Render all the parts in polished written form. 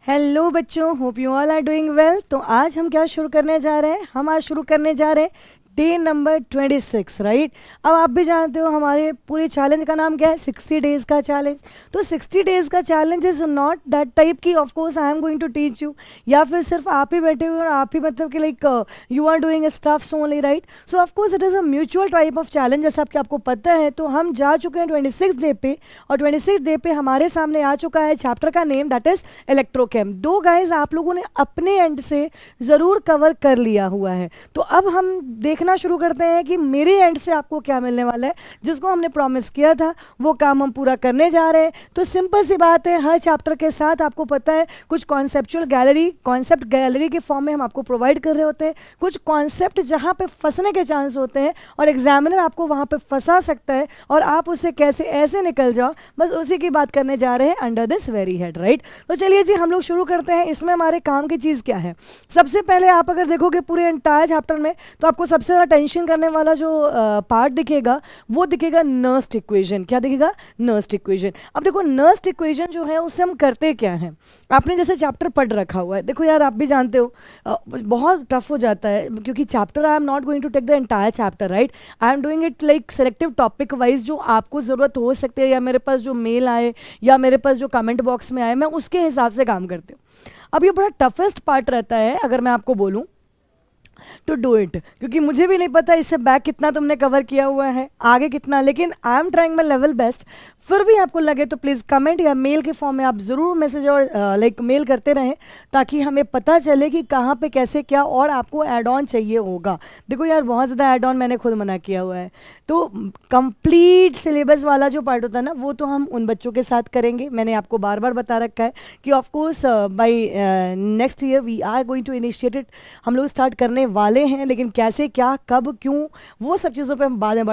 Hello बच्चों, hope you all are doing well. तो आज हम क्या शुरू करने जा रहे हैं? हम आज शुरू करने जा रहे हैं डे नंबर 26, राइट। अब आप भी जानते हो हमारे पूरे चैलेंज का नाम क्या है, 60 डेज का चैलेंज। तो 60 डेज का challenge is not that type की of course I am going to teach you, या फिर सिर्फ आप ही बैठे हुए और आप ही मतलब कि like you are doing stuffs only, right. So of course it is a mutual type of challenge, जैसा आपको पता है। तो हम जा चुके हैं 26 डे पे, और 26 डे पे हमारे सामने आ चुका है चैप्टर का नेम, दैट इज इलेक्ट्रोकेम। दो गाइज आप लोगों ने अपने एंड से ज़रूर कवर कर लिया हुआ है। तो अब हम देखना शुरू करते हैं कि मेरे एंड से आपको क्या मिलने वाला है। जिसको हमने प्रॉमिस किया था वो काम हम पूरा करने जा रहे हैं। तो सिंपल सी बात है, हर चैप्टर के साथ आपको पता है कुछ कॉन्सेप्चुअल गैलरी, कॉन्सेप्ट गैलरी के फॉर्म में हम आपको प्रोवाइड कर रहे होते हैं। कुछ कॉन्सेप्ट जहां पे फंसने के चांस होते हैं और एग्जामिनर आपको वहां पे फंसा सकता है, और आप उससे कैसे ऐसे निकल जाओ, बस उसी की बात करने जा रहे हैं under this very head, right. तो चलिए जी हम लोग शुरू करते हैं। इसमें हमारे काम की चीज़ क्या है? सबसे पहले आप अगर देखोगे पूरे एंटायर चैप्टर में, तो आपको सबसे ज़्यादा टेंशन करने वाला जो पार्ट दिखेगा वो दिखेगा नर्स्ड इक्वेशन। क्या दिखेगा? Nursed equation. अब देखो नर्स्ड इक्वेशन जो है उससे हम करते क्या हैं, आपने जैसे चैप्टर पढ़ रखा हुआ है। देखो यार आप भी जानते हो बहुत टफ हो जाता है, क्योंकि chapter I am not going to take the entire chapter, right. I am doing it like selective topic wise, जो आपको ज़रूरत हो सकती है, या मेरे पास जो मेल आए या मेरे पास जो कमेंट बॉक्स में आए, मैं उसके हिसाब से काम करती हूँ। अब ये बड़ा टफेस्ट पार्ट रहता है अगर मैं आपको बोलूँ टू डू इट, क्योंकि मुझे भी नहीं पता इससे बैक कितना तुमने कवर किया हुआ है, आगे कितना, लेकिन I am trying my level best. फिर भी आपको लगे तो प्लीज़ कमेंट या मेल के फॉर्म में आप ज़रूर मैसेज और लाइक मेल करते रहें, ताकि हमें पता चले कि कहाँ पे कैसे क्या और आपको ऐड ऑन चाहिए होगा। देखो यार बहुत ज़्यादा ऐड ऑन मैंने खुद मना किया हुआ है। तो कंप्लीट सिलेबस वाला जो पार्ट होता है ना, वो तो हम उन बच्चों के साथ करेंगे। मैंने आपको बार बार बता रखा है कि of course by next year we are going to initiate it, हम लोग स्टार्ट करने वाले हैं। लेकिन कैसे, क्या, कब, क्यों, वो सब चीज़ों पे हम बाद में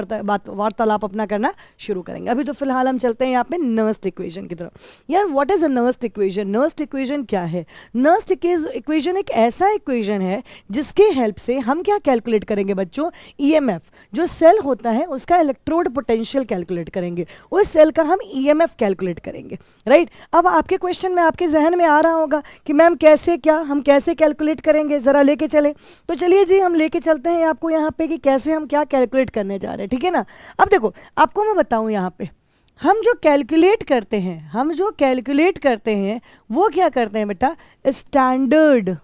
वार्तालाप अपना करना शुरू करेंगे। अभी तो फिलहाल हम चलते हैं यहाँ पे नर्स्ड इक्वेशन की तरफ। यार what is a nursed equation? Nursed equation क्या है? नर्स्ड इक्वेशन एक ऐसा इक्वेशन है जिसके हेल्प से हम क्या कैलकुलेट करेंगे बच्चों? ईएमएफ, जो सेल होता है उसका इलेक्ट्रोड पोटेंशियल कैलकुलेट करेंगे, उस सेल का हम ईएमएफ कैलकुलेट करेंगे, राइट। अब आपके क्वेश्चन में आपके जहन में आ रहा होगा कि मैम कैसे, क्या हम कैसे कैलकुलेट करेंगे, जरा लेके चले। तो चलिए जी हम लेके चलते हैं आपको यहाँ पे कि कैसे हम क्या कैलकुलेट करने जा रहे हैं, ठीक है ना। अब देखो आपको मैं बताऊं, यहाँ पे हम जो कैलकुलेट करते हैं वो क्या करते हैं बेटा? Standard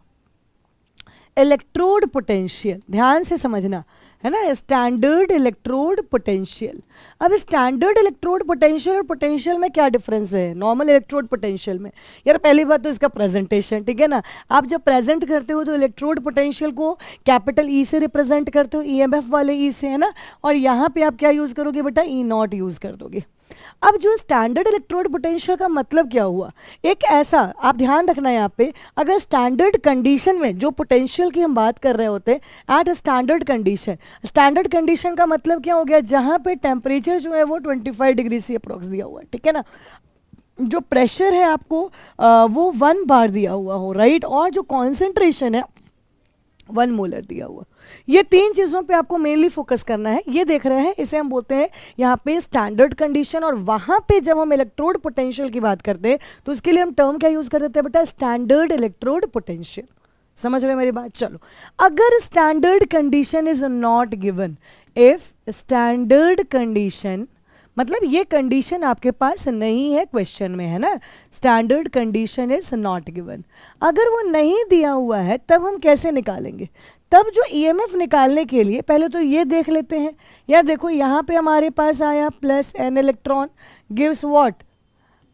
electrode potential. ध्यान से समझना है ना, स्टैंडर्ड इलेक्ट्रोड पोटेंशियल। अब स्टैंडर्ड इलेक्ट्रोड पोटेंशियल और पोटेंशियल में क्या डिफरेंस है नॉर्मल इलेक्ट्रोड पोटेंशियल में? यार पहली बात तो इसका प्रेजेंटेशन, ठीक है ना। आप जब प्रेजेंट करते हो तो इलेक्ट्रोड पोटेंशियल को कैपिटल ई से रिप्रेजेंट करते हो, ईएमएफ वाले ई से, है ना। और यहाँ पे आप क्या यूज़ करोगे बेटा? ई नॉट यूज़ कर दोगे। अब जो स्टैंडर्ड इलेक्ट्रोड पोटेंशियल का मतलब क्या हुआ? एक ऐसा, आप ध्यान रखना यहाँ पे, अगर स्टैंडर्ड कंडीशन में जो पोटेंशियल की हम बात कर रहे होते हैं at standard condition, standard condition का मतलब क्या हो गया? जहाँ पे टेम्परेचर जो है वो 25 डिग्री से अप्रोक्स दिया हुआ है, ठीक है ना। जो प्रेशर है आपको वो 1 बार दिया हुआ हो, राइट, और जो कॉन्सेंट्रेशन है 1 मोलर दिया हुआ। ये तीन चीज़ों पे आपको मेनली फोकस करना है। ये देख रहे हैं, इसे हम बोलते हैं यहाँ पे स्टैंडर्ड कंडीशन। और वहाँ पे जब हम इलेक्ट्रोड पोटेंशियल की बात करते हैं तो उसके लिए हम टर्म क्या यूज़ कर देते हैं बेटा? Standard electrode potential. समझ रहे हैं मेरी बात? चलो, अगर standard condition is not given, if standard condition मतलब ये कंडीशन आपके पास नहीं है क्वेश्चन में, है ना, standard condition is not given, अगर वो नहीं दिया हुआ है तब हम कैसे निकालेंगे? तब जो ईएमएफ निकालने के लिए पहले तो ये देख लेते हैं। यार देखो यहाँ पे हमारे पास आया plus an electron gives what?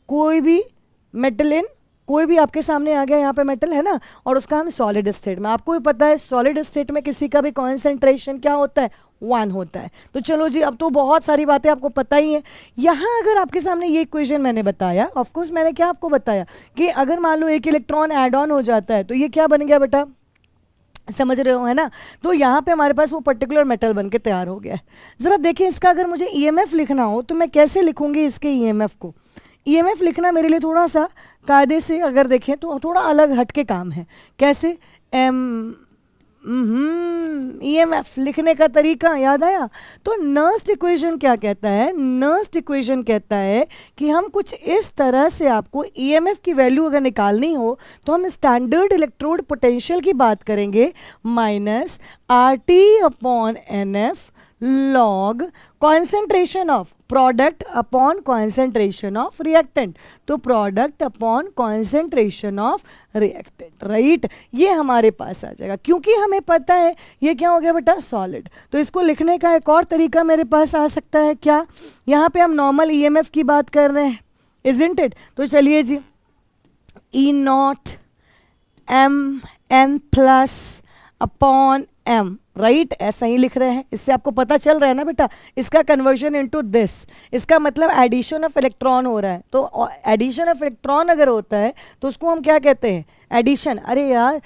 कोई भी मेटल इन, कोई भी आपके सामने आ गया यहाँ पे मेटल, है ना, और उसका हम सॉलिड स्टेट में, आपको भी पता है सॉलिड स्टेट में किसी का भी कॉन्सेंट्रेशन क्या होता है? 1 होता है। तो चलो जी अब तो बहुत सारी बातें आपको पता ही है। यहाँ अगर आपके सामने ये इक्वेशन मैंने बताया, ऑफकोर्स मैंने क्या आपको बताया कि अगर मान लो एक इलेक्ट्रॉन एड ऑन हो जाता है तो ये क्या बन गया बेटा? समझ रहे हो, है ना। तो यहाँ पे हमारे पास वो पर्टिकुलर मेटल बन के तैयार हो गया है। ज़रा देखें, इसका अगर मुझे ईएमएफ लिखना हो तो मैं कैसे लिखूंगी इसके ईएमएफ को? ईएमएफ लिखना मेरे लिए थोड़ा सा कायदे से अगर देखें तो थोड़ा अलग हट के काम है। कैसे? एम ईएमएफ लिखने का तरीका याद आया। तो नर्स्ट इक्वेशन क्या कहता है, नर्स्ट इक्वेशन कहता है कि हम कुछ इस तरह से आपको ईएमएफ की वैल्यू अगर निकालनी हो तो हम स्टैंडर्ड इलेक्ट्रोड पोटेंशियल की बात करेंगे, minus R T upon N F log concentration of product upon concentration of reactant, तो product upon concentration of reactant, right. ये हमारे पास आ जाएगा क्योंकि हमें पता है ये क्या हो गया बेटा, सॉलिड। तो इसको लिखने का एक और तरीका मेरे पास आ सकता है, क्या, यहाँ पे हम नॉर्मल ईएमएफ की बात कर रहे हैं, इजंट इट। तो चलिए जी, E naught M N plus upon M, right, ऐसा ही लिख रहे हैं। इससे आपको पता चल रहा है ना बेटा, इसका कन्वर्जन इनटू दिस, इसका मतलब एडिशन ऑफ इलेक्ट्रॉन हो रहा है। तो एडिशन ऑफ इलेक्ट्रॉन अगर होता है तो उसको हम क्या कहते हैं, एडिशन। अरे यार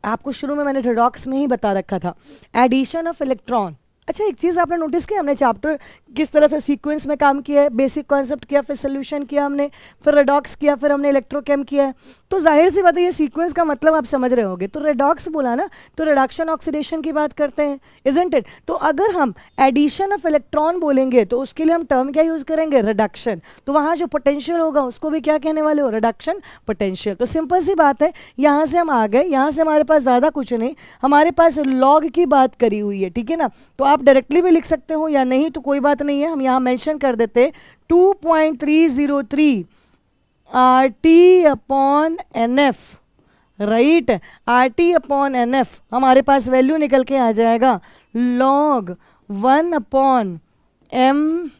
आपको शुरू में मैंने रिडॉक्स में ही बता रखा था, एडिशन ऑफ इलेक्ट्रॉन। अच्छा, एक चीज़ आपने नोटिस किया, हमने चैप्टर किस तरह से सीक्वेंस में काम किया है, बेसिक कॉन्सेप्ट किया, फिर सोल्यूशन किया हमने, फिर रेडॉक्स किया, फिर हमने इलेक्ट्रोकेम किया है। तो जाहिर सी बात है ये सीक्वेंस का मतलब आप समझ रहे होंगे। तो रेडॉक्स बोला ना, तो रिडक्शन ऑक्सीडेशन की बात करते हैं, इजंट इट। तो अगर हम एडिशन ऑफ इलेक्ट्रॉन बोलेंगे तो उसके लिए हम टर्म क्या यूज़ करेंगे, रिडक्शन। तो वहाँ जो पोटेंशियल होगा उसको भी क्या कहने वाले हो, रिडक्शन पोटेंशियल। तो सिंपल सी बात है, यहाँ से हम आ गए, यहाँ से हमारे पास ज़्यादा कुछ नहीं, हमारे पास लॉग की बात करी हुई है, ठीक है ना। तो आप डायरेक्टली भी लिख सकते हो या नहीं तो कोई बात नहीं है, हम यहाँ मेंशन कर देते 2.303 R T upon N F, right. R T upon N F हमारे पास वैल्यू निकल के आ जाएगा लॉग 1 अपॉन एम।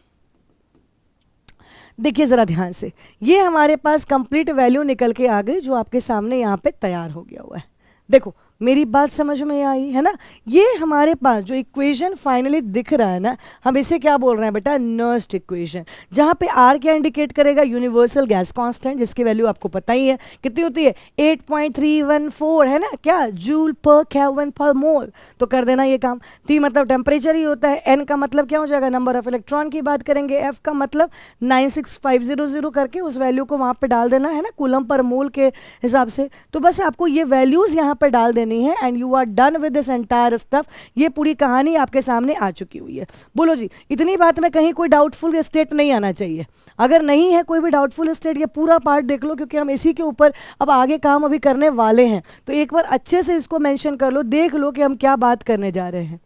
देखिए ज़रा ध्यान से, ये हमारे पास कंप्लीट वैल्यू निकल के आ गई जो आपके सामने यहाँ पे तैयार हो गया हुआ है। देखो मेरी बात समझ में आई है ना। ये हमारे पास जो इक्वेशन फाइनली दिख रहा है ना, हम इसे क्या बोल रहे हैं बेटा, नर्स्ट इक्वेशन। जहाँ पे आर क्या इंडिकेट करेगा, यूनिवर्सल गैस कांस्टेंट, जिसकी वैल्यू आपको पता ही है कितनी होती है, 8.314 है ना, क्या, जूल पर केल्विन पर मोल। तो कर देना ये काम। टी मतलब टेम्परेचर ही होता है, एन का मतलब क्या हो जाएगा, नंबर ऑफ इलेक्ट्रॉन की बात करेंगे, एफ का मतलब 96500 करके उस वैल्यू को वहाँ पर डाल देना है ना, कूलम पर मोल के हिसाब से। तो बस आपको ये वैल्यूज़ यहाँ पर डाल देनी है and you are done with this entire stuff. ये पूरी कहानी आपके सामने आ चुकी हुई है। बोलो जी, इतनी बात में कहीं कोई डाउटफुल स्टेट नहीं आना चाहिए। अगर नहीं है कोई भी डाउटफुल स्टेट, ये पूरा पार्ट देख लो क्योंकि हम इसी के ऊपर अब आगे काम अभी करने वाले हैं। तो एक बार अच्छे से इसको मेंशन कर लो, देख लो कि हम क्या बात करने जा रहे हैं,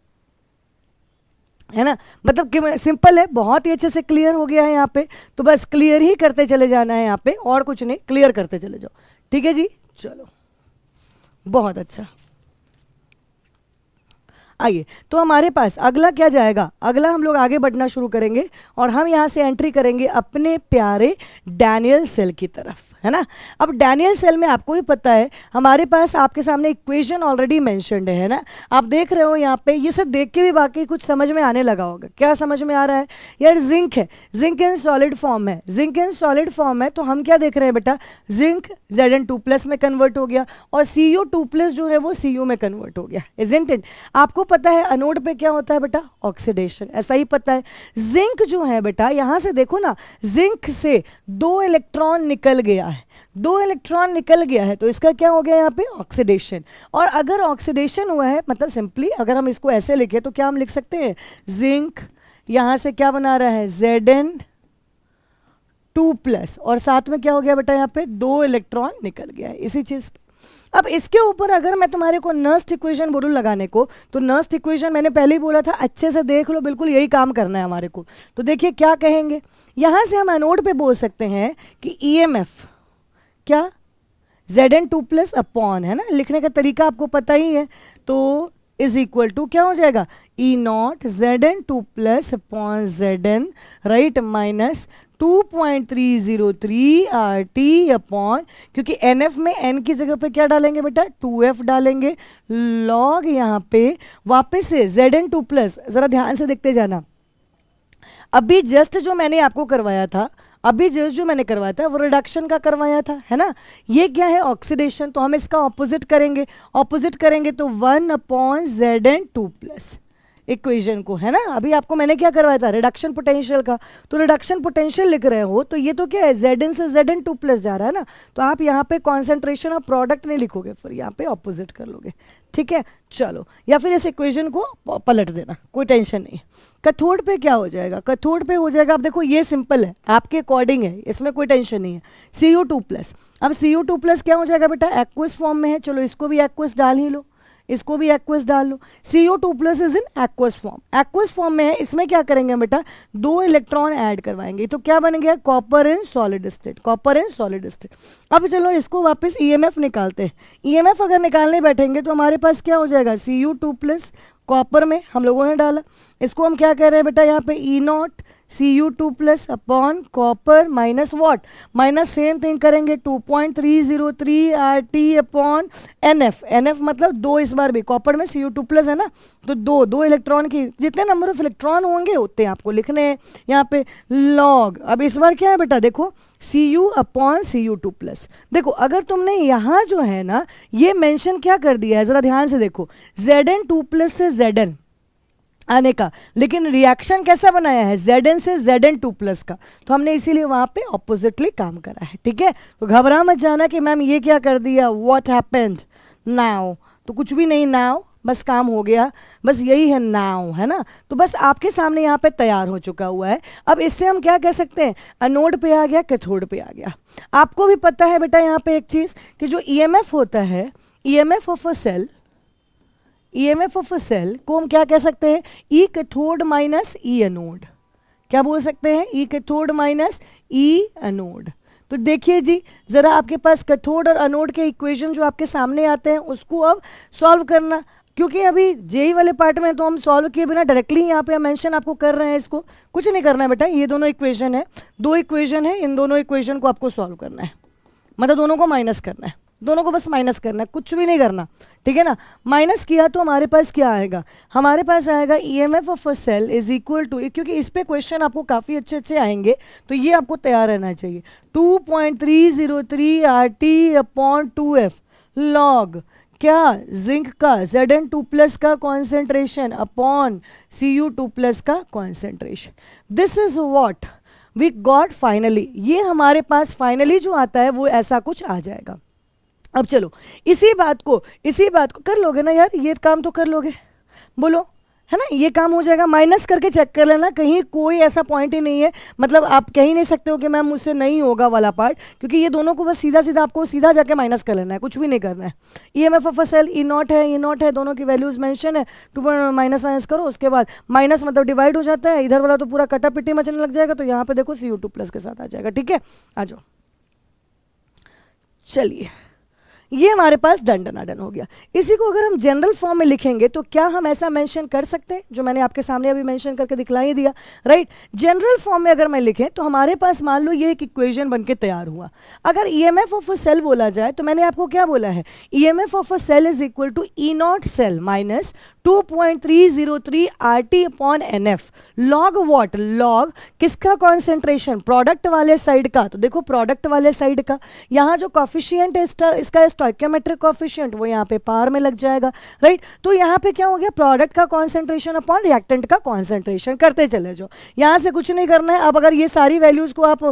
है ना। मतलब कि सिंपल है, बहुत ही अच्छे से क्लियर हो गया है यहाँ पे। तो बस क्लियर ही करते चले जाना है यहाँ पे, और कुछ नहीं, क्लियर करते चले जाओ, ठीक है जी। चलो बहुत अच्छा, आइए। तो हमारे पास अगला क्या जाएगा, अगला हम लोग आगे बढ़ना शुरू करेंगे और हम यहाँ से एंट्री करेंगे अपने प्यारे डैनियल सेल की तरफ, है ना। अब डैनियल सेल में आपको भी पता है हमारे पास आपके सामने इक्वेशन ऑलरेडी मेंशन्ड है ना। आप देख रहे हो यहाँ पे, ये सब देख के भी बाकी कुछ समझ में आने लगा होगा। क्या समझ में आ रहा है यार, जिंक है, जिंक इन सॉलिड फॉर्म है, जिंक इन सॉलिड फॉर्म है। तो हम क्या देख रहे हैं बेटा, जिंक Zn2+ में कन्वर्ट हो गया और Cu2+ जो है वो Cu में कन्वर्ट हो गया, इजंट इट। आपको पता है अनोड पे क्या होता है बेटा, ऑक्सीडेशन, ऐसा ही पता है। जिंक जो है बेटा, यहां से देखो ना, जिंक से 2 इलेक्ट्रॉन निकल गया है, 2 इलेक्ट्रॉन निकल गया है, तो इसका क्या हो गया यहाँ पे, ऑक्सीडेशन। और अगर ऑक्सीडेशन हुआ है, मतलब सिंपली अगर हम इसको ऐसे लिखे तो क्या हम लिख सकते हैं, जिंक यहां से क्या बना रहा है, Zn2+, और साथ में क्या हो गया बेटा, यहाँ पे 2 इलेक्ट्रॉन निकल गया है इसी चीज पे। अब इसके ऊपर अगर मैं तुम्हारे को नर्स्ट इक्वेशन बोलूँ लगाने को, तो नर्स्ट इक्वेशन मैंने पहले ही बोला था, अच्छे से देख लो, बिल्कुल यही काम करना है हमारे को। तो देखिए क्या कहेंगे, यहाँ से हम एनोड पे बोल सकते हैं कि ईएमएफ क्या, Zn2+ अपॉन, है ना, लिखने का तरीका आपको पता ही है, तो इज इक्वल टू क्या हो जाएगा, E0 Zn2+ upon Zn, right, minus 2.303 RT upon, क्योंकि NF में N की जगह पे क्या डालेंगे बेटा, 2F डालेंगे, लॉग यहाँ पे वापस से Zn2+, जरा ध्यान से देखते जाना। अभी जस्ट जो मैंने आपको करवाया था, अभी जस्ट जो मैंने करवाया था वो रिडक्शन का करवाया था, है ना। ये क्या है, ऑक्सीडेशन। तो हम इसका ऑपोजिट करेंगे, ऑपोजिट करेंगे तो 1 अपॉन Zn2+, इक्वेशन को, है ना। अभी आपको मैंने क्या करवाया था, रिडक्शन पोटेंशियल का। तो रिडक्शन पोटेंशियल लिख रहे हो तो ये तो क्या है, Zn से Zn2 प्लस जा रहा है ना, तो आप यहाँ पे कॉन्सेंट्रेशन ऑफ प्रोडक्ट नहीं लिखोगे, फिर यहाँ पे ऑपोजिट कर लोगे, ठीक है। चलो, या फिर इस इक्वेशन को पलट देना, कोई टेंशन नहीं। कैथोड पे क्या हो जाएगा, कैथोड पे हो जाएगा, अब देखो ये सिंपल है, आपके अकॉर्डिंग है, इसमें कोई टेंशन नहीं है। CO2 प्लस, अब CO2 प्लस क्या हो जाएगा बेटा, एक्वस फॉर्म में है, चलो इसको भी एक्वस डाल ही लो, इसको भी एक्वस डाल लो। CO2 plus is in aqueous form, aqueous form में है, इसमें क्या करेंगे बेटा, 2 इलेक्ट्रॉन ऐड करवाएंगे, तो क्या बन गया, copper in solid state, copper in solid state. अब चलो इसको वापस EMF निकालते हैं। EMF अगर निकालने बैठेंगे तो हमारे पास क्या हो जाएगा, Cu2 प्लस, कॉपर में हम लोगों ने डाला, इसको हम क्या कह रहे हैं बेटा, यहाँ पे E0 Cu2 plus upon copper minus what, minus same thing करेंगे 2.303 RT अपॉन NF, NF मतलब 2, इस बार भी कॉपर में Cu2 प्लस है ना, तो 2 इलेक्ट्रॉन की जितने नंबर ऑफ इलेक्ट्रॉन होंगे उतने आपको लिखने हैं यहाँ पे लॉग। अब इस बार क्या है बेटा, देखो Cu अपॉन Cu2 प्लस, देखो अगर तुमने यहाँ जो है ना ये मेंशन क्या कर दिया है, जरा ध्यान से देखो, Zn2 प्लस से Zn आने का, लेकिन रिएक्शन कैसा बनाया है, Zn से Zn2 प्लस का, तो हमने इसीलिए वहां पे ऑपोजिटली काम करा है, ठीक है। तो घबरा मत जाना कि मैम ये क्या कर दिया, व्हाट हैपेंड नाउ, तो कुछ भी नहीं, नाउ बस काम हो गया, बस यही है नाउ, है ना। तो बस आपके सामने यहाँ पे तैयार हो चुका हुआ है। अब इससे हम क्या कह सकते हैं, अनोड पे आ गया, कैथोड पे आ गया। आपको भी पता है बेटा यहाँ पे एक चीज कि जो EMF होता है, EMF of a cell, EMF of a cell को हम क्या कह सकते हैं, E cathode minus E anode, क्या बोल सकते हैं, E cathode minus E anode. तो देखिए जी, जरा आपके पास कैथोड और एनोड के इक्वेशन जो आपके सामने आते हैं उसको अब सॉल्व करना, क्योंकि अभी जेई वाले पार्ट में तो हम सॉल्व किए बिना डायरेक्टली यहाँ पे मेंशन आपको कर रहे हैं, इसको कुछ नहीं करना है बेटा, ये दोनों इक्वेशन है, 2 इक्वेशन है, इन दोनों इक्वेशन को आपको सॉल्व करना है, मतलब दोनों को माइनस करना है, दोनों को बस माइनस करना है, कुछ भी नहीं करना, ठीक है ना। माइनस किया तो हमारे पास क्या आएगा, हमारे पास आएगा EMF of a cell is equal to, क्योंकि इस पे क्वेश्चन आपको काफ़ी अच्छे अच्छे आएंगे तो ये आपको तैयार रहना चाहिए, 2.303 RT अपॉन 2F लॉग क्या, जिंक का Zn2 प्लस का कॉन्सेंट्रेशन अपॉन Cu2 प्लस का concentration. This is what we got finally, ये हमारे पास फाइनली जो आता है वो ऐसा कुछ आ जाएगा। अब चलो इसी बात को कर लोगे ना यार, ये काम तो कर लोगे, बोलो, है ना, ये काम हो जाएगा। माइनस करके चेक कर लेना, कहीं कोई ऐसा पॉइंट ही नहीं है, मतलब आप कह ही नहीं सकते हो कि मैम मुझसे नहीं होगा वाला पार्ट, क्योंकि ये दोनों को बस सीधा सीधा आपको सीधा जाके माइनस कर लेना है, कुछ भी नहीं करना है। EMF of a cell E0 है, E0 है, दोनों की वैल्यूज मेंशन है, 2 माइनस माइनस करो, उसके बाद माइनस मतलब डिवाइड हो जाता है, इधर वाला तो पूरा कटा पिट्टी मचने लग जाएगा, तो यहाँ पे देखो Cu2 प्लस के साथ आ जाएगा, ठीक है। आ जाओ, चलिए ये हमारे पास डन डनाडन हो गया। इसी को अगर हम जनरल फॉर्म में लिखेंगे तो क्या हम ऐसा मेंशन कर सकते हैं, जो मैंने आपके सामने अभी मेंशन करके दिखला ही दिया, राइट। जनरल फॉर्म में अगर मैं लिखें तो हमारे पास मान लो ये एक इक्वेशन बनके तैयार हुआ। अगर EMF ऑफ अ सेल बोला जाए तो मैंने आपको क्या बोला है, EMF of a cell is equal to E0 cell minus 2.303 RT upon NF log what, log किसका कॉन्सेंट्रेशन, प्रोडक्ट वाले साइड का। तो देखो प्रोडक्ट वाले साइड का, यहाँ जो कॉफिशिएंट है इसका स्टोइकियोमेट्रिक कॉफिशिएंट वो यहाँ पे पावर में लग जाएगा, राइट। तो यहाँ पे क्या हो गया, प्रोडक्ट का कॉन्सेंट्रेशन अपॉन रिएक्टेंट का कॉन्सेंट्रेशन, करते चले जाओ, यहाँ से कुछ नहीं करना है। अब अगर ये सारी वैल्यूज को आप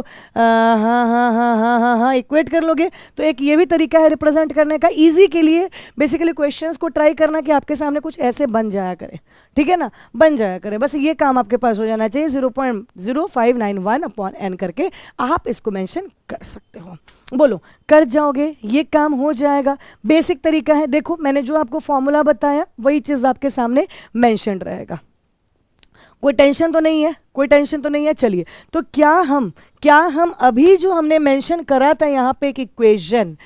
हाँ इक्वेट कर लोगे तो एक ये भी तरीका है रिप्रेजेंट करने का, ईजी के लिए बेसिकली क्वेश्चंस को ट्राई करना कि आपके सामने कुछ ऐसे बन जाया करे, ठीक है ना, बन जाया करे, बस ये काम आपके पास हो जाना चाहिए। 0.0591 अपॉन n करके आप इसको मेंशन कर सकते हो, बोलो कर जाओगे, ये काम हो जाएगा। बेसिक तरीका है, देखो मैंने जो आपको फॉर्मूला बताया वही चीज आपके सामने मेंशन रहेगा, कोई टेंशन तो नहीं है, कोई टेंशन तो नहीं है। चलिए तो क्या हम अभी जो हमने मेंशन करा था यहाँ पे एक इक्वेशन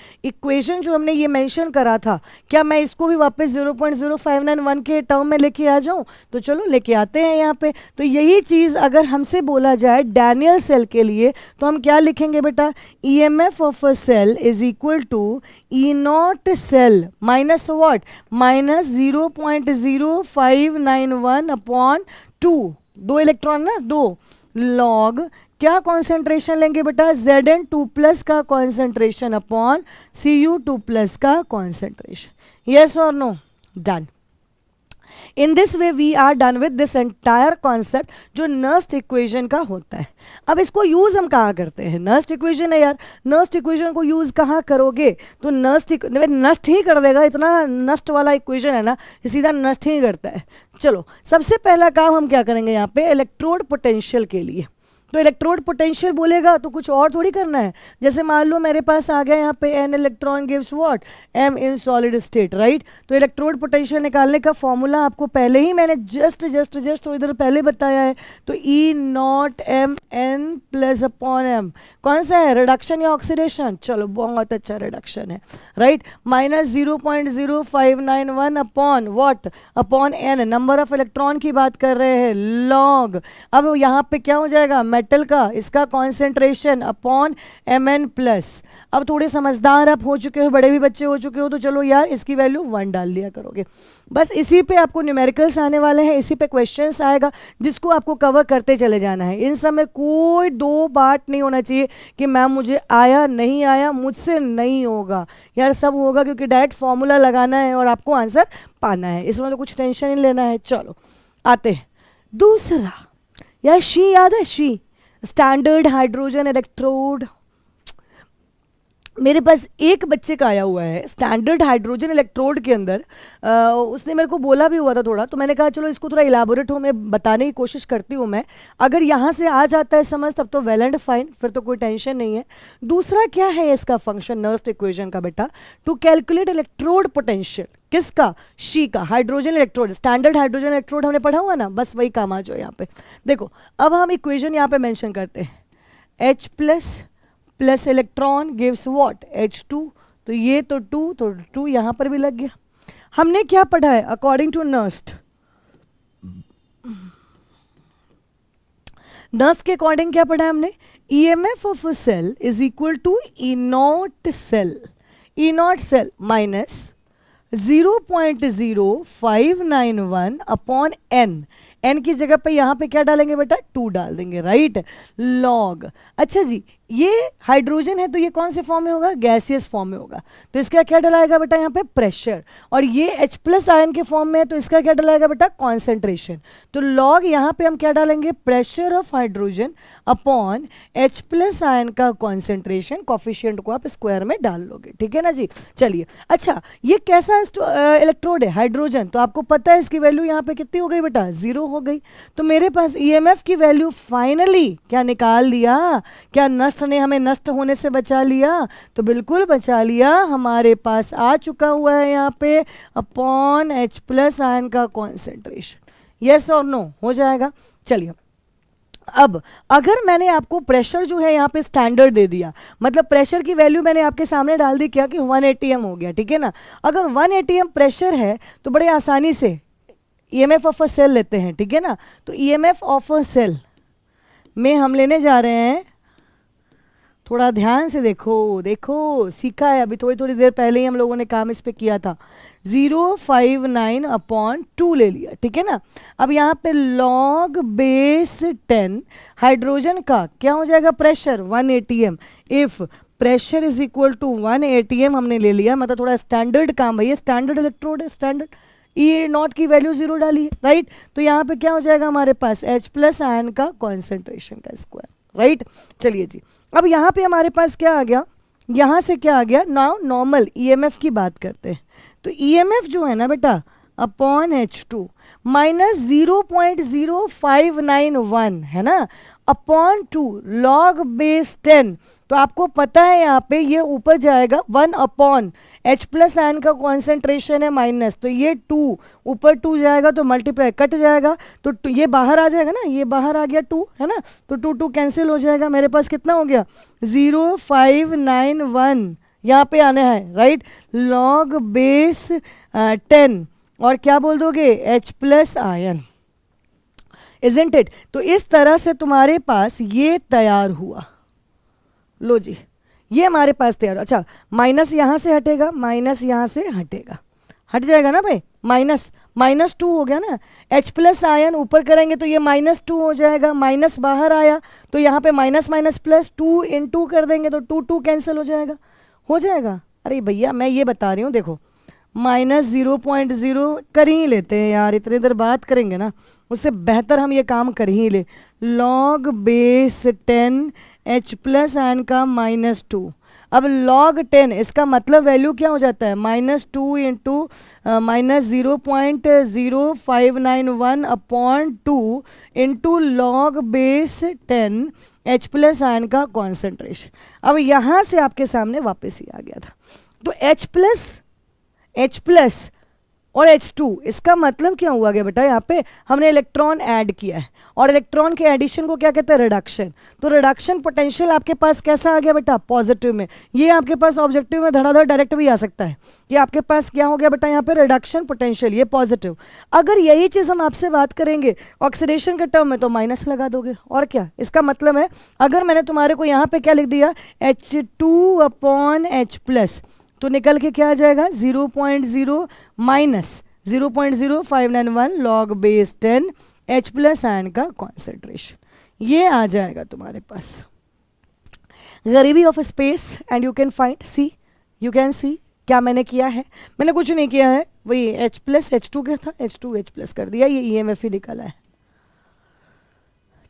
जो हमने ये मेंशन करा था, क्या मैं इसको भी वापस 0.0591 के टर्म में लेके आ जाऊँ, तो चलो लेके आते हैं यहाँ पे। तो यही चीज़ अगर हमसे बोला जाए डैनियल सेल के लिए तो हम क्या लिखेंगे बेटा, EMF of a cell is equal to E0 cell minus what, minus 0.0591 upon 2 electron ना, 2 लॉग क्या कॉन्सेंट्रेशन लेंगे बेटा, Zn2 प्लस का कॉन्सेंट्रेशन अपॉन Cu2 प्लस का कॉन्सेंट्रेशन, यस और no, done. In this way we are done with this entire concept जो Nernst equation का होता है। अब इसको यूज हम कहाँ करते हैं, नर्स्ट इक्वेशन है यार, नर्स्ट इक्वेशन को यूज कहाँ करोगे, तो नष्ट ही कर देगा, इतना नष्ट वाला इक्वेशन है ना, सीधा नष्ट ही करता है। चलो सबसे पहला काम हम क्या करेंगे यहाँ पे, इलेक्ट्रोड पोटेंशियल के लिए, तो इलेक्ट्रोड पोटेंशियल बोलेगा तो कुछ और थोड़ी करना है, जैसे मान लो मेरे पास आ गया यहाँ पे an electron gives what am in solid state, right. तो इलेक्ट्रोड पोटेंशियल निकालने का फॉर्मूला आपको पहले ही मैंने जस्ट तो इधर पहले बताया है, तो E naught M N plus upon M, कौन सा है, रिडक्शन या ऑक्सीडेशन, चलो बहुत अच्छा रिडक्शन है, right. Minus 0.0591 upon what, upon N, number of electron की बात कर रहे हैं, लॉग, अब यहाँ पे क्या हो जाएगा, मेटल का इसका concentration upon M N plus. अब थोड़े समझदार आप हो चुके हो, बड़े भी बच्चे हो चुके हो, तो चलो यार इसकी वैल्यू 1 डाल दिया करोगे, बस इसी पे आपको न्यूमेरिकल्स आने वाले हैं, इसी पे क्वेश्चंस आएगा जिसको आपको कवर करते चले जाना है। इन सब में कोई दो बात नहीं होना चाहिए कि मैम मुझे आया नहीं आया, मुझसे नहीं होगा यार, सब होगा, क्योंकि डायरेक्ट फॉर्मूला लगाना है और आपको आंसर पाना है, इसमें तो कुछ टेंशन नहीं लेना है। चलो आते हैं दूसरा, यार शी याद है, शी स्टैंडर्ड हाइड्रोजन इलेक्ट्रोड, मेरे पास एक बच्चे का आया हुआ है स्टैंडर्ड हाइड्रोजन इलेक्ट्रोड के अंदर, उसने मेरे को बोला भी हुआ था थोड़ा, तो मैंने कहा चलो इसको थोड़ा इलाबोरेट हो मैं बताने की कोशिश करती हूँ मैं, अगर यहाँ से आ जाता है समझ तब तो वेल एंड फाइन, फिर तो कोई टेंशन नहीं है। दूसरा क्या है इसका फंक्शन नर्स्ट इक्वेशन का बेटा, टू कैलकुलेट इलेक्ट्रोड पोटेंशियल, किसका, शी का, hydrogen electrode, standard hydrogen electrode हमने पढ़ा हुआ ना, बस वही काम आ जाओ यहाँ पे। देखो अब हम इक्वेशन यहाँ पे मेंशन करते हैं, H plus electron gives what H2, तो ये तो 2, तो 2 यहाँ पर भी लग गया। हमने क्या पढ़ा है अकॉर्डिंग टू नर्स्ट, नर्स्ट के अकॉर्डिंग क्या पढ़ा है हमने, EMF of a cell is equal to E naught cell minus 0.0591 upon N की जगह पे यहाँ पे क्या डालेंगे बेटा, 2 डाल देंगे, राइट, लॉग। अच्छा जी, ये हाइड्रोजन है तो ये कौन से फॉर्म में होगा, गैसियस फॉर्म में होगा, तो इसका क्या डलाएगा बेटा यहाँ पे, प्रेशर, और ये H प्लस आयन के फॉर्म में है तो इसका क्या डलाएगा बेटा, कॉन्सेंट्रेशन। तो लॉग यहाँ पे हम क्या डालेंगे, pressure of hydrogen upon H plus ion का कॉन्सेंट्रेशन, कॉफिशिएंट को आप स्क्वायर में डाल लोगे, ठीक है ना जी। चलिए अच्छा, ये कैसा इलेक्ट्रोड है, हाइड्रोजन, तो आपको पता है इसकी वैल्यू यहाँ पे कितनी हो गई बेटा, 0 हो गई। तो मेरे पास EMF की वैल्यू फाइनली क्या निकाल दिया, क्या नष्ट ने हमें नष्ट होने से बचा लिया, तो बिल्कुल बचा लिया, हमारे पास आ चुका हुआ है यहाँ पे अपॉन H प्लस आयन का कॉन्सेंट्रेशन, यस और नो हो जाएगा। चलिए अब अगर मैंने आपको प्रेशर जो है यहाँ पे स्टैंडर्ड दे दिया, मतलब प्रेशर की वैल्यू मैंने आपके सामने डाल दी, क्या कि 1 atm हो गया, ठीक है ना। अगर 1 atm प्रेशर है तो बड़े आसानी से EMF ऑफ अ सेल लेते हैं, ठीक है ना। तो EMF ऑफ अ सेल में हम लेने जा रहे हैं, थोड़ा ध्यान से देखो सीखा है अभी, थोड़ी देर पहले ही हम लोगों ने काम इस पे किया था, 059/2 ले लिया, ठीक है ना। अब यहाँ पे log बेस 10 हाइड्रोजन का क्या हो जाएगा, pressure 1 atm, if pressure is equal to 1 atm हमने ले लिया, मतलब थोड़ा स्टैंडर्ड काम है, ये स्टैंडर्ड इलेक्ट्रोड है, स्टैंडर्ड E नॉट की वैल्यू 0 डाली, राइट। तो यहाँ पे क्या हो जाएगा हमारे पास, H प्लस आयन का कॉन्सेंट्रेशन का स्क्वायर, राइट। चलिए जी, अब यहाँ पे हमारे पास क्या आ गया, यहाँ से क्या आ गया, नाउ नॉर्मल EMF की बात करते हैं, तो EMF जो है ना बेटा अपॉन H2 माइनस 0.0591 है ना, अपॉन 2 लॉग बेस 10, तो आपको पता है यहाँ पे ये ऊपर जाएगा 1 अपॉन H प्लस आयन का कॉन्सेंट्रेशन है माइनस, तो ये 2 ऊपर 2 जाएगा तो मल्टीप्लाई कट जाएगा, तो ये बाहर आ जाएगा ना, ये बाहर आ गया 2 है ना, तो 2 कैंसिल हो जाएगा, मेरे पास कितना हो गया 0591 यहाँ पे आना है, राइट, लॉग बेस 10 और क्या बोल दोगे H plus ion, isn't it. तो इस तरह से तुम्हारे पास ये तैयार हुआ, लो जी ये हमारे पास तैयार। अच्छा माइनस यहाँ से हटेगा, माइनस यहाँ से हटेगा, हट जाएगा ना भाई, -2 हो गया ना, H प्लस आयन ऊपर करेंगे तो ये -2 हो जाएगा, माइनस बाहर आया तो यहाँ पे माइनस माइनस प्लस 2 × 2 कर देंगे तो 2 कैंसिल हो जाएगा। अरे भैया मैं ये बता रही हूँ, देखो -0.0 कर ही लेते हैं यार, इतनी देर बात करेंगे ना, उससे बेहतर हम ये काम कर ही ले। log base 10 h plus N का -2। अब log 10 इसका मतलब वैल्यू क्या हो जाता है, -2 into -0.0591 upon 2 into log base 10 h plus ion का कॉन्सेंट्रेशन। अब यहाँ से आपके सामने वापस ही आ गया था। तो H प्लस और H2 इसका मतलब क्या हुआ गया बेटा, यहाँ पे हमने इलेक्ट्रॉन ऐड किया है और इलेक्ट्रॉन के एडिशन को क्या कहते हैं, रिडक्शन। तो रिडक्शन पोटेंशियल आपके पास कैसा आ गया बेटा, पॉजिटिव में। ये आपके पास ऑब्जेक्टिव में धड़ाधड़ डायरेक्ट भी आ सकता है। ये आपके पास क्या हो गया बेटा, यहाँ पे रिडक्शन पोटेंशियल, ये पॉजिटिव। अगर यही चीज़ हम आपसे बात करेंगे ऑक्सीडेशन के टर्म में तो माइनस लगा दोगे, और क्या। इसका मतलब है अगर मैंने तुम्हारे को यहाँ पे क्या लिख दिया, H2 अपॉन H प्लस, तो निकल के क्या आ जाएगा, 0.0 minus 0.0591 log base 10 H plus ion का कॉन्सेंट्रेशन, ये आ जाएगा तुम्हारे पास। गरीबी of space and you can find, see you can see क्या मैंने किया है, मैंने कुछ नहीं किया है, वही H प्लस H2 क्या था, H2 H प्लस कर दिया, ये EMF ही निकला है।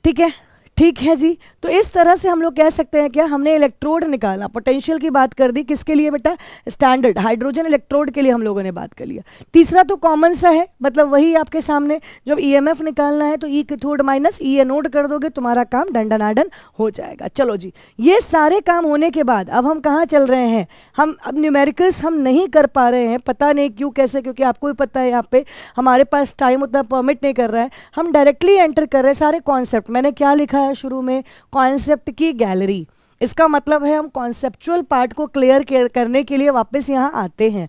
ठीक है, ठीक है जी। तो इस तरह से हम लोग कह सकते हैं क्या, हमने इलेक्ट्रोड निकाला, पोटेंशियल की बात कर दी, किसके लिए बेटा, स्टैंडर्ड हाइड्रोजन इलेक्ट्रोड के लिए हम लोगों ने बात कर लिया। तीसरा तो कॉमन सा है, मतलब वही आपके सामने जब ईएमएफ निकालना है तो ई कैथोड माइनस ई एनोड कर दोगे, तुम्हारा काम डंडनाडन हो जाएगा। चलो जी, ये सारे काम होने के बाद अब हम कहाँ चल रहे हैं, हम अब न्यूमेरिकल्स हम नहीं कर पा रहे हैं, पता नहीं क्यों कैसे, क्योंकि आपको भी पता है यहाँ पे हमारे पास टाइम उतना परमिट नहीं कर रहा है। हम डायरेक्टली एंटर कर रहे हैं सारे कॉन्सेप्ट। मैंने क्या लिखा है शुरू में, कॉन्सेप्ट की गैलरी। इसका मतलब है हम कॉन्सेप्चुअल पार्ट को क्लियर करने के लिए वापस यहाँ आते हैं।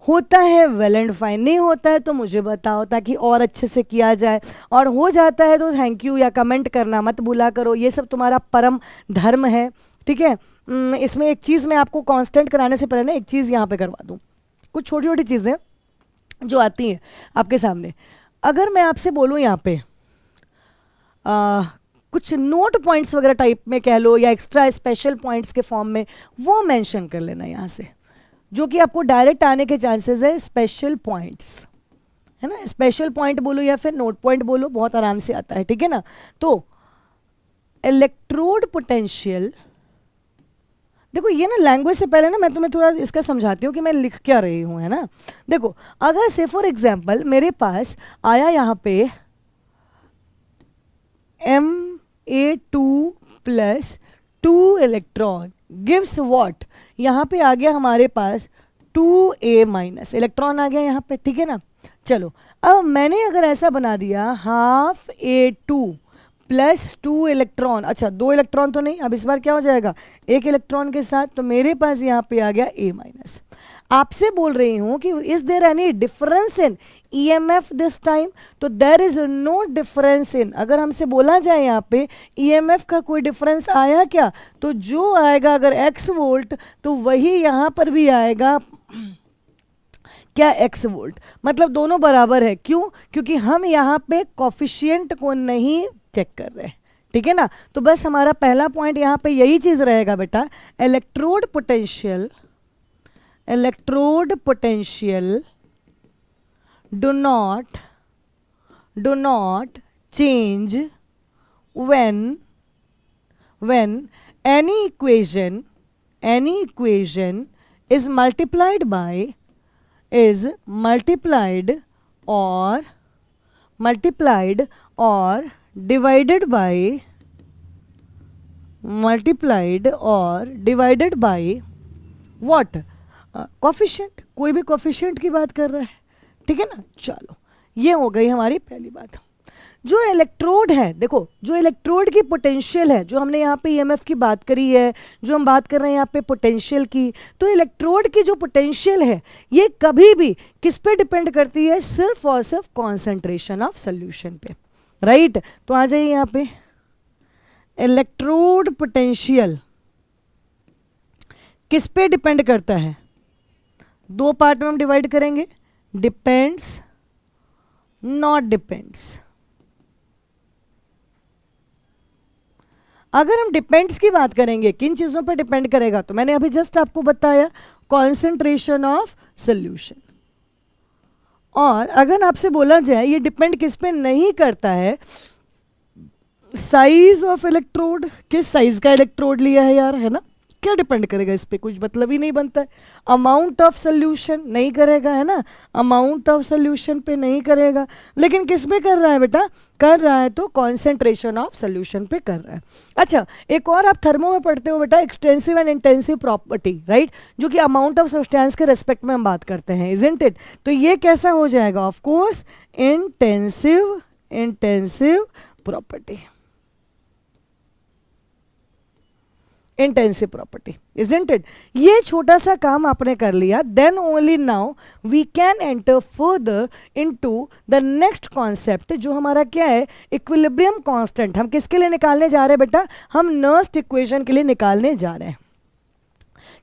होता है वेल एंड फाइन, नहीं होता है तो मुझे बताओ ताकि और अच्छे से किया जाए, और हो जाता है तो थैंक यू या कमेंट करना मत भूला करो, ये सब तुम्हारा परम धर्म है। ठीक है, इसमें एक चीज़ मैं आपको कांस्टेंट कराने से पहले ना एक चीज़ यहाँ पे करवा दूँ, कुछ छोटी छोटी चीज़ें जो आती हैं आपके सामने। अगर मैं आपसे बोलूँ यहाँ पे कुछ नोट पॉइंट्स वगैरह टाइप में कह लो, या एक्स्ट्रा स्पेशल पॉइंट्स के फॉर्म में, वो मेंशन कर लेना यहाँ से, जो कि आपको डायरेक्ट आने के चांसेस है। स्पेशल पॉइंट्स है ना, स्पेशल पॉइंट बोलो या फिर नोट पॉइंट बोलो, बहुत आराम से आता है। ठीक है ना, तो इलेक्ट्रोड पोटेंशियल, देखो ये ना लैंग्वेज से पहले ना मैं तुम्हें थोड़ा इसका समझाती हूँ कि मैं लिख क्या रही हूँ, है ना। देखो अगर से फॉर एग्जाम्पल मेरे पास आया यहाँ पे Ma2 plus 2 electron gives what, यहाँ पे आ गया हमारे पास 2A माइनस इलेक्ट्रॉन आ गया यहाँ पे। ठीक है ना, चलो अब मैंने अगर ऐसा बना दिया हाफ A2 प्लस 2 इलेक्ट्रॉन, अच्छा 2 इलेक्ट्रॉन तो नहीं, अब इस बार क्या हो जाएगा, एक इलेक्ट्रॉन के साथ, तो मेरे पास यहाँ पे आ गया A माइनस। आपसे बोल रही हूँ कि is there any difference in EMF this time, तो there is no difference in. अगर हमसे बोला जाए यहाँ पे EMF का कोई डिफरेंस आया क्या, तो जो आएगा अगर x वोल्ट तो वही यहाँ पर भी आएगा क्या, x वोल्ट, मतलब दोनों बराबर है। क्यों, क्योंकि हम यहाँ पे कॉफिशिएंट को नहीं चेक कर रहे। ठीक है ना, तो बस हमारा पहला पॉइंट यहाँ पे यही चीज़ रहेगा बेटा, electrode potential do not change when any equation is multiplied or divided by what, coefficient, कोई भी कोफिशिएंट की बात कर रहा है। ठीक है ना, चलो ये हो गई हमारी पहली बात। जो इलेक्ट्रोड है, देखो जो इलेक्ट्रोड की पोटेंशियल है, जो हमने यहाँ पे EMF की बात करी है, जो हम बात कर रहे हैं यहाँ पे पोटेंशियल की, तो इलेक्ट्रोड की जो पोटेंशियल है ये कभी भी किस पे डिपेंड करती है, सिर्फ और सिर्फ कॉन्सेंट्रेशन ऑफ सोल्यूशन पे। राइट, तो आ जाइए यहाँ पे, इलेक्ट्रोड पोटेंशियल किस पे डिपेंड करता है, दो पार्ट में हम डिवाइड करेंगे, डिपेंड्स, नॉट डिपेंड्स। अगर हम डिपेंड्स की बात करेंगे, किन चीजों पर डिपेंड करेगा, तो मैंने अभी जस्ट आपको बताया कॉन्सेंट्रेशन ऑफ सोल्यूशन। और अगर आपसे बोला जाए ये डिपेंड किस पे नहीं करता है, साइज ऑफ इलेक्ट्रोड, किस साइज का इलेक्ट्रोड लिया है यार, है ना, क्या डिपेंड करेगा इस पे, कुछ मतलब ही नहीं बनता है। अमाउंट ऑफ सोल्यूशन नहीं करेगा, है ना, अमाउंट ऑफ सोल्यूशन पे नहीं करेगा, लेकिन किस पे कर रहा है बेटा, कर रहा है तो कॉन्सेंट्रेशन ऑफ सोल्यूशन पे कर रहा है। अच्छा, एक और आप थर्मो में पढ़ते हो बेटा, extensive and intensive property, right, जो कि अमाउंट ऑफ सब्सटेंस के रेस्पेक्ट में हम बात करते हैं, इजंट इट। तो ये कैसा हो जाएगा, of course intensive property, intensive property, isn't it. ये छोटा सा काम आपने कर लिया, then only now we can enter further into the next concept, जो हमारा क्या है, इक्विलिब्रियम कांस्टेंट। हम किसके लिए निकालने जा रहे हैं बेटा, हम नर्स्ट इक्वेशन के लिए निकालने जा रहे हैं।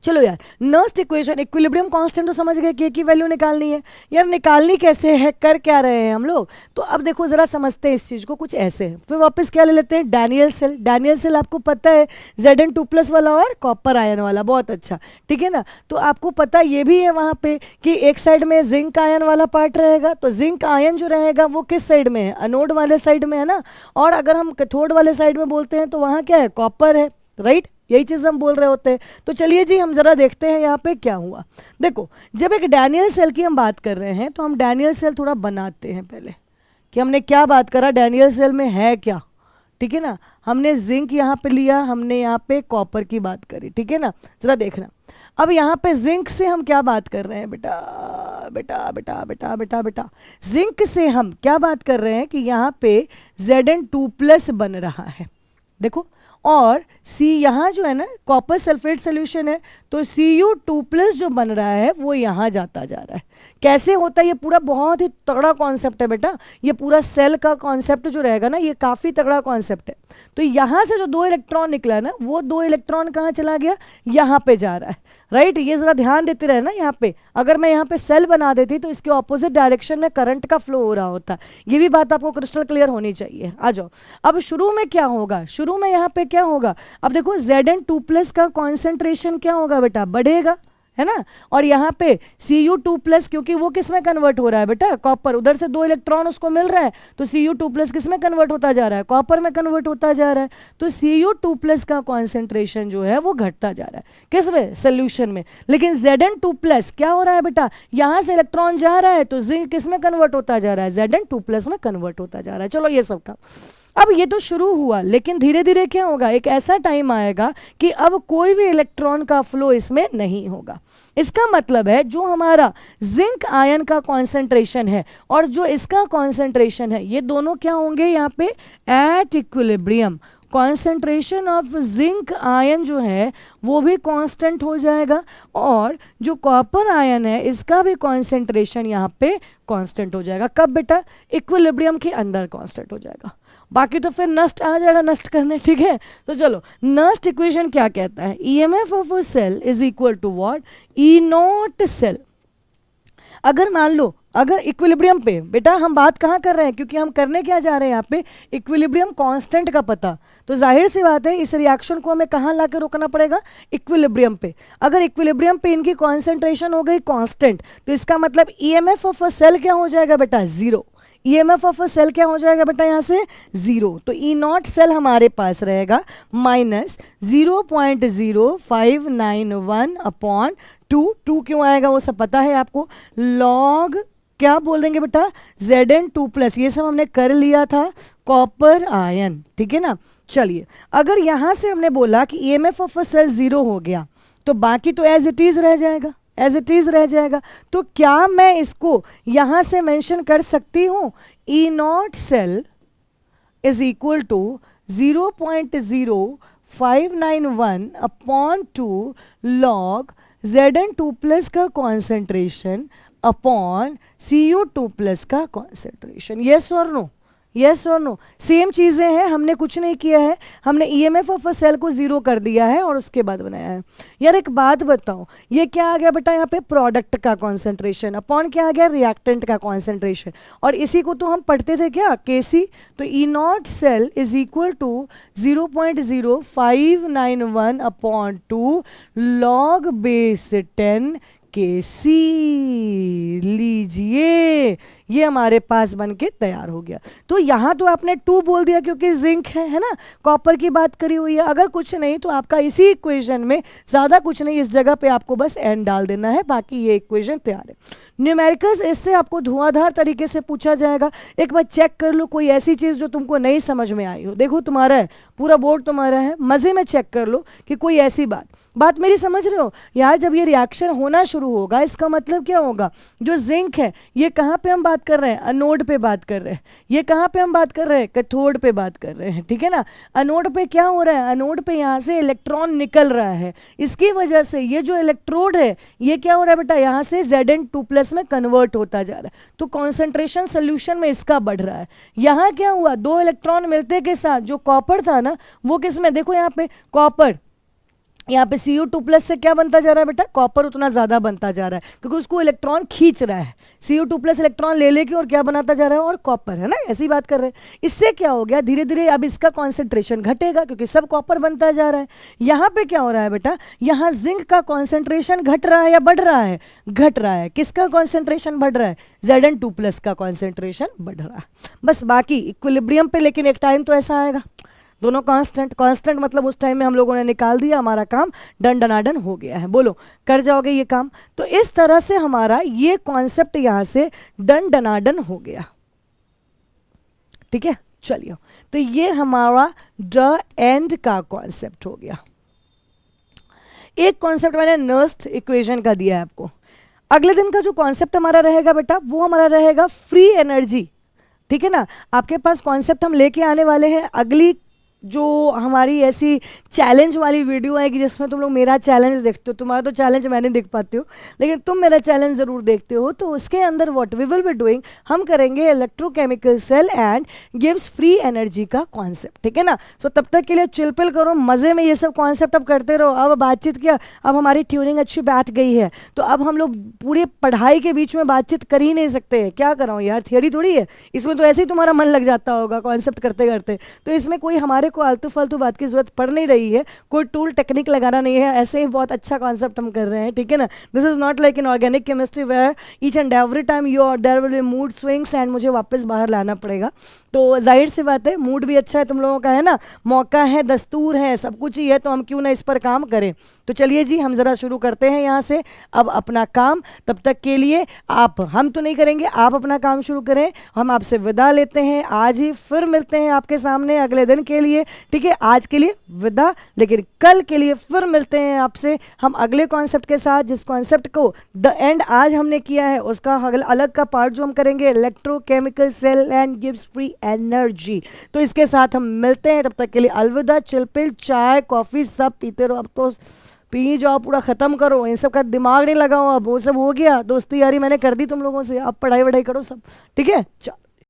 चलो यार, नर्स्ट इक्वेशन, इक्विलिब्रियम कांस्टेंट तो समझ गए, के की वैल्यू निकालनी है। यार निकालनी कैसे है, कर क्या रहे हैं हम लोग, तो अब देखो जरा समझते हैं इस चीज को, कुछ ऐसे। फिर वापस क्या ले लेते हैं, डैनियल सेल। डैनियल सेल आपको पता है Zn2+ वाला और कॉपर आयन वाला, बहुत अच्छा, ठीक है ना। तो आपको पता ये भी है वहां पे कि एक साइड में जिंक आयन वाला पार्ट रहेगा, तो जिंक आयन जो रहेगा वो किस साइड में है, एनोड वाले साइड में, है ना। और अगर हम कैथोड वाले साइड में बोलते हैं तो वहां क्या है, कॉपर है, राइट, यही चीज हम बोल रहे होते हैं। तो चलिए जी हम जरा देखते हैं यहाँ पे क्या हुआ। देखो, जब एक डैनियल सेल की हम बात कर रहे हैं तो हम डैनियल सेल थोड़ा बनाते हैं पहले, कि हमने क्या बात करा, डैनियल सेल में है क्या, ठीक है ना। हमने जिंक यहाँ पे लिया, हमने यहाँ पे कॉपर की बात करी, ठीक है ना। जरा देखना, अब यहाँ पे जिंक से हम क्या बात कर रहे हैं बेटा, बेटा बेटा बेटा बेटा बेटा जिंक से हम क्या बात कर रहे हैं कि यहाँ पे Zn2+ बन रहा है, देखो। और C यहाँ जो है ना, कॉपर सल्फेट सोल्यूशन है, तो Cu2+ जो बन रहा है वो यहाँ जाता जा रहा है। कैसे होता है ये पूरा, बहुत ही तगड़ा कॉन्सेप्ट है बेटा, ये पूरा सेल का कॉन्सेप्ट जो रहेगा ना, ये काफ़ी तगड़ा कॉन्सेप्ट है। तो यहाँ से जो 2 इलेक्ट्रॉन निकला ना, वो 2 इलेक्ट्रॉन कहाँ चला गया, यहाँ पे जा रहा है, राइट। ये जरा ध्यान देते रहे ना, यहाँ पे अगर मैं यहाँ पे सेल बना देती तो इसके ऑपोजिट डायरेक्शन में करंट का फ्लो हो रहा होता, ये भी बात आपको क्रिस्टल क्लियर होनी चाहिए। आ जाओ, अब शुरू में क्या होगा, शुरू में यहाँ पे क्या होगा, अब देखो Zn2+ का कॉन्सेंट्रेशन क्या होगा बेटा, बढ़ेगा, है ना। और यहाँ पे Cu2+, क्योंकि वो किस में कन्वर्ट हो रहा है बेटा, कॉपर, उधर से 2 इलेक्ट्रॉन उसको मिल रहा है, तो Cu2+ किस में कन्वर्ट होता जा रहा है, कॉपर में कन्वर्ट होता जा रहा है। तो Cu2+ का कॉन्सेंट्रेशन जो है वो घटता जा रहा है, किस में, सोल्यूशन में। लेकिन Zn2+ क्या हो रहा है बेटा, यहाँ से इलेक्ट्रॉन जा रहा है तो जिंक किस में कन्वर्ट होता जा रहा है, Zn2+ में कन्वर्ट होता जा रहा है। चलो ये सब का, अब ये तो शुरू हुआ, लेकिन धीरे धीरे क्या होगा, एक ऐसा टाइम आएगा कि अब कोई भी इलेक्ट्रॉन का फ्लो इसमें नहीं होगा। इसका मतलब है जो हमारा जिंक आयन का कॉन्सेंट्रेशन है और जो इसका कॉन्सेंट्रेशन है, ये दोनों क्या होंगे यहाँ पे, at equilibrium. Concentration of zinc ion जो है वो भी कांस्टेंट हो जाएगा, और जो कॉपर आयन है इसका भी कॉन्सेंट्रेशन यहाँ पे कांस्टेंट हो जाएगा। कब बेटा, इक्विलिब्रियम के अंदर कांस्टेंट हो जाएगा। बाकी तो फिर नष्ट आ जाएगा, नष्ट करने, ठीक है। तो चलो, नष्ट इक्वेशन क्या कहता है, EMF of a cell is equal to what, E0 cell. अगर मान लो, अगर इक्विलिब्रियम पे, बेटा हम बात कहाँ कर रहे हैं, क्योंकि हम करने क्या जा रहे हैं यहाँ पे, इक्विलिब्रियम कांस्टेंट का पता, तो जाहिर सी बात है इस रिएक्शन को हमें कहाँ ला के रोकना पड़ेगा, इक्विलिब्रियम पे। अगर इक्विलिब्रियम पे इनकी कॉन्सेंट्रेशन हो गई कांस्टेंट, तो इसका मतलब EMF ऑफ अ सेल क्या हो जाएगा बेटा, 0। EMF ऑफ अ सेल क्या हो जाएगा बेटा, यहाँ से 0। तो E0 सेल हमारे पास रहेगा -0.0591/2। 2 क्यों आएगा वो सब पता है आपको, लॉग क्या बोल देंगे बेटा, Zn2+, ये सब हमने कर लिया था, कॉपर आयन, ठीक है ना। चलिए, अगर यहाँ से हमने बोला कि EMF ऑफ अ सेल 0 हो गया, तो बाकी तो एज इट इज रह जाएगा, एज इट इज रह जाएगा। तो क्या मैं इसको यहां से मेंशन कर सकती हूं, E0 cell is equal to 0.0591/2 log Zn2+ का कॉन्सेंट्रेशन अपॉन Cu2+ का कॉन्सेंट्रेशन। यस और नो, यस और नो, सेम चीजें हैं, हमने कुछ नहीं किया है, हमने EMF ऑफ अ सेल को 0 कर दिया है और उसके बाद बनाया है। यार एक बात बताओ, ये क्या आ गया बेटा, यहाँ पे प्रोडक्ट का कॉन्सेंट्रेशन अपॉन क्या आ गया, रिएक्टेंट का कॉन्सेंट्रेशन, और इसी को तो हम पढ़ते थे क्या, Kc। तो E0 cell is equal to 0.0591/2 log base 10 Kc। लीजिए, ये हमारे पास बन के तैयार हो गया। तो यहाँ तो आपने 2 बोल दिया क्योंकि जिंक है ना, कॉपर की बात करी हुई है। अगर कुछ नहीं तो आपका इसी इक्वेशन में ज़्यादा कुछ नहीं, इस जगह पे आपको बस एन डाल देना है, बाकी ये इक्वेशन तैयार है। न्यूमेरिकल्स इससे आपको धुआंधार तरीके से पूछा जाएगा। एक बार चेक कर लो कोई ऐसी चीज़ जो तुमको नहीं समझ में आई हो। देखो तुम्हारा है, पूरा बोर्ड तुम्हारा है, मज़े में चेक कर लो कि कोई ऐसी बात मेरी समझ रहे हो यार। जब ये रिएक्शन होना शुरू होगा इसका मतलब क्या होगा, जो जिंक है ये कहाँ पे हम बात कर रहे हैं, अनोड पे बात कर रहे हैं। ये कहाँ पे हम बात कर रहे हैं, कैथोड पे बात कर रहे हैं, ठीक है ना। अनोड पे क्या हो रहा है, अनोड पे यहाँ से इलेक्ट्रॉन निकल रहा है, इसकी वजह से ये जो इलेक्ट्रोड है ये क्या हो रहा है बेटा, यहाँ से Zn2+ में कन्वर्ट होता जा रहा है। तो कॉन्सेंट्रेशन सोल्यूशन में इसका बढ़ रहा है। यहाँ क्या हुआ, 2 इलेक्ट्रॉन मिलते के साथ जो कॉपर था ना वो किस में, देखो यहाँ पे कॉपर, यहाँ पे Cu2+ से क्या बनता जा रहा है बेटा, कॉपर उतना ज़्यादा बनता जा रहा है क्योंकि उसको इलेक्ट्रॉन खींच रहा है। Cu2+ इलेक्ट्रॉन ले लेके और क्या बनाता जा रहा है, और कॉपर, है ना, ऐसी बात कर रहे हैं। इससे क्या हो गया, धीरे धीरे अब इसका कॉन्सेंट्रेशन घटेगा क्योंकि सब कॉपर बनता जा रहा है। यहाँ पे क्या हो रहा है बेटा, यहाँ जिंक का कॉन्सेंट्रेशन घट रहा है या बढ़ रहा है, घट रहा है। किसका कॉन्सेंट्रेशन बढ़ रहा है, Zn2+ का कॉन्सेंट्रेशन बढ़ रहा है। बस बाकी इक्विलिब्रियम पे, लेकिन एक टाइम तो ऐसा आएगा दोनों कांस्टेंट मतलब उस टाइम में हम लोगों ने निकाल दिया, हमारा काम डन डनाडन हो गया है। बोलो कर जाओगे ये काम। तो इस तरह से हमारा ये कॉन्सेप्ट यहाँ से डन डनाडन हो गया, ठीक है। चलिए, तो ये हमारा द एंड का कॉन्सेप्ट हो गया। एक कॉन्सेप्ट मैंने नर्स्ट इक्वेशन का दिया है आपको। अगले दिन का जो कॉन्सेप्ट हमारा रहेगा बेटा वो हमारा रहेगा फ्री एनर्जी, ठीक है ना। आपके पास कॉन्सेप्ट हम लेके आने वाले हैं। अगली जो हमारी ऐसी चैलेंज वाली वीडियो आएगी जिसमें तुम लोग मेरा चैलेंज देखते हो, तुम्हारा तो चैलेंज मैं नहीं देख पाती हूँ लेकिन तुम मेरा चैलेंज ज़रूर देखते हो, तो उसके अंदर what we will be doing, हम करेंगे इलेक्ट्रोकेमिकल सेल एंड गिव्स फ्री एनर्जी का कॉन्सेप्ट, ठीक है ना। सो तब तक के लिए चिलपिल करो, मज़े में ये सब कॉन्सेप्ट अब करते रहो। अब बातचीत किया, अब हमारी ट्यूनिंग अच्छी बैठ गई है, तो अब हम लोग पूरी पढ़ाई के बीच में बातचीत कर ही नहीं सकते। क्या कराऊँ यार, थियरी थोड़ी है, इसमें तो ऐसे ही तुम्हारा मन लग जाता होगा कॉन्सेप्ट करते करते। तो इसमें कोई हमारे को आलतू फालतू बात की जरूरत पड़ नहीं रही है, कोई टूल टेक्निक लगाना नहीं है, ऐसे ही बहुत अच्छा कॉन्सेप्ट हम कर रहे हैं, ठीक है ना। This is not like in organic chemistry where each and every time your there will be mood swings and मुझे वापस बाहर लाना पड़ेगा। तो जाहिर सी बात है, मूड भी अच्छा है तुम लोगों का, है ना, मौका है, दस्तूर है, सब कुछ ही है, तो हम क्यों ना इस पर काम करें। तो चलिए जी, हम ज़रा शुरू करते हैं यहाँ से अब अपना काम। तब तक के लिए आप, हम तो नहीं करेंगे, आप अपना काम शुरू करें। हम आपसे विदा लेते हैं आज ही, फिर मिलते हैं आपके सामने अगले दिन के लिए, ठीक है। आज के लिए विदा, लेकिन कल के लिए फिर मिलते हैं आपसे हम अगले कॉन्सेप्ट के साथ, जिस कॉन्सेप्ट को द एंड आज हमने किया है उसका अलग का पार्ट जो हम करेंगे इलेक्ट्रोकेमिकल सेल एंड गिव्स फ्री एनर्जी। तो इसके साथ हम मिलते हैं, तब तक के लिए अलविदा। चिलपिल, चाय कॉफ़ी सब पीते रहो, अब तो पी जाओ, पूरा ख़त्म करो, इन सब का दिमाग नहीं लगाओ, अब वो सब हो गया, दोस्ती यारी मैंने कर दी तुम लोगों से, अब पढ़ाई वढ़ाई करो सब, ठीक है। चलो।